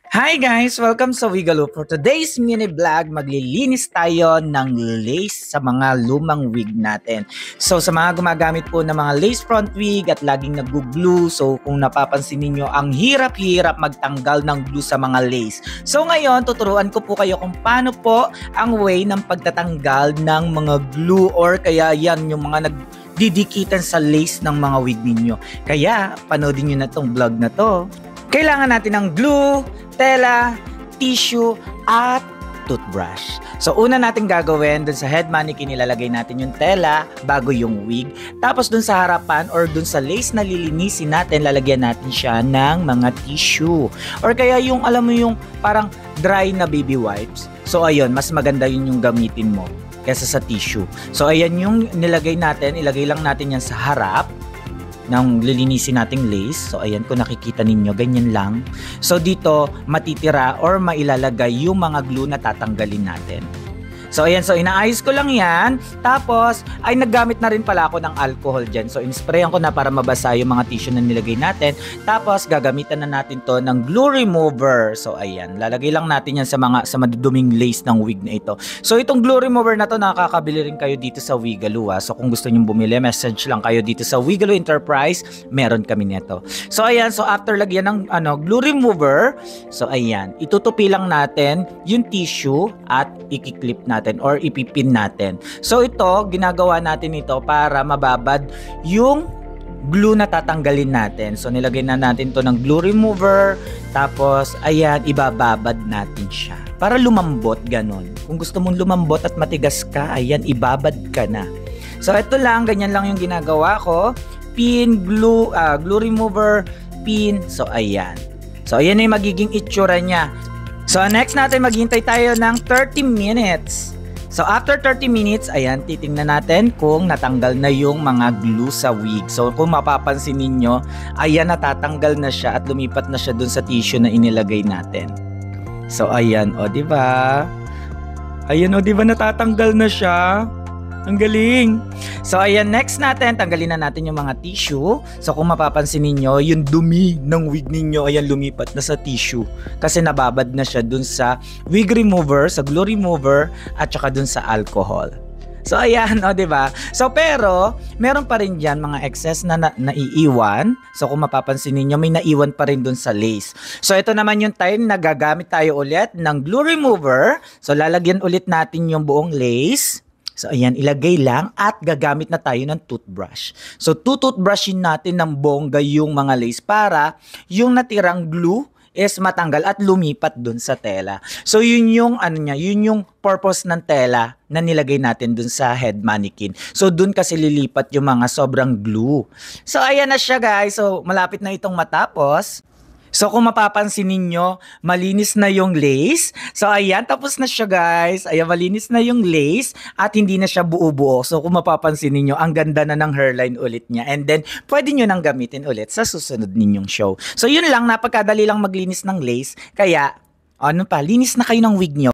Hi guys! Welcome sa Wigalo. For today's mini vlog, maglilinis tayo ng lace sa mga lumang wig natin. So sa mga gumagamit po ng mga lace front wig at laging nag-glue, so kung napapansin niyo ang hirap-hirap magtanggal ng glue sa mga lace. So ngayon, tuturuan ko po kayo kung paano po ang way ng pagtatanggal ng mga glue or kaya yan yung mga nagdidikitan sa lace ng mga wig ninyo. Kaya panoodin nyo na tong vlog na to. Kailangan natin ng glue, tela, tissue, at toothbrush. So una natin gagawin, dun sa head mannequin ilalagay natin yung tela bago yung wig. Tapos dun sa harapan or dun sa lace na lilinisin natin, lalagyan natin siya ng mga tissue. Or kaya yung alam mo yung parang dry na baby wipes. So ayun, mas maganda yun yung gamitin mo kaysa sa tissue. So ayan yung nilagay natin, ilagay lang natin yan sa harap ng lilinisin nating lace. So ayan, kung nakikita ninyo, ganyan lang. So dito matitira or mailalagay yung mga glue na tatanggalin natin. So ayan, so inaayos ko lang yan. Tapos ay naggamit na rin pala ako ng alcohol dyan. So insprayan ko na para mabasa yung mga tissue na nilagay natin. Tapos gagamitan na natin to ng glue remover. So ayan, lalagay lang natin yan sa maduduming lace ng wig na ito. So itong glue remover na to, nakakabili rin kayo dito sa Wigalo. So kung gusto niyo bumili, message lang kayo dito sa Wigalo Enterprise. Meron kami nito. So ayan, so after lagyan ng glue remover, so ayan, itutupi lang natin yung tissue at i-clip natin or ipipin natin. So ito, ginagawa natin ito para mababad yung glue na tatanggalin natin. So nilagay na natin to ng glue remover. Tapos ayan, ibababad natin siya para lumambot, ganon. Kung gusto mong lumambot at matigas ka, ayan, ibabad ka na. So ito lang, ganyan lang yung ginagawa ko. Pin, glue remover, pin. So ayan. So ayan na yung magiging itsura niya. So next natin, maghintay tayo ng 30 minutes. So after 30 minutes, ayan, titingnan natin kung natanggal na yung mga glue sa wig. So kung mapapansin ninyo, ayan, natatanggal na siya at lumipat na siya dun sa tissue na inilagay natin. So ayan, o diba? Ayan, o diba natatanggal na siya? Ang galing! So ayan, next natin, tanggalin na natin yung mga tissue. So kung mapapansin ninyo, yung dumi ng wig ninyo, ayan, lumipat na sa tissue. Kasi nababad na siya dun sa wig remover, sa glue remover, at saka dun sa alcohol. So ayan, o diba? So pero, meron pa rin dyan mga excess na naiiwan. So kung mapapansin ninyo, may naiwan pa rin dun sa lace. So ito naman yung time na gagamit tayo ulit ng glue remover. So lalagyan ulit natin yung buong lace. So ayan, ilagay lang at gagamit na tayo ng toothbrush. So toothbrushin natin ng bongga yung mga lace para yung natirang glue is matanggal at lumipat dun sa tela. So yun yung yun yung purpose ng tela na nilagay natin dun sa head mannequin. So dun kasi lilipat yung mga sobrang glue. So ayan na siya guys. So malapit na itong matapos. So kung mapapansin ninyo, malinis na yung lace. So ayan, tapos na siya guys. Ayan, malinis na yung lace at hindi na siya buo-buo. So kung mapapansin ninyo, ang ganda na ng hairline ulit niya. And then, pwede nyo nang gamitin ulit sa susunod ninyong show. So yun lang, napagkadali lang maglinis ng lace. Kaya, linis na kayo ng wig nyo.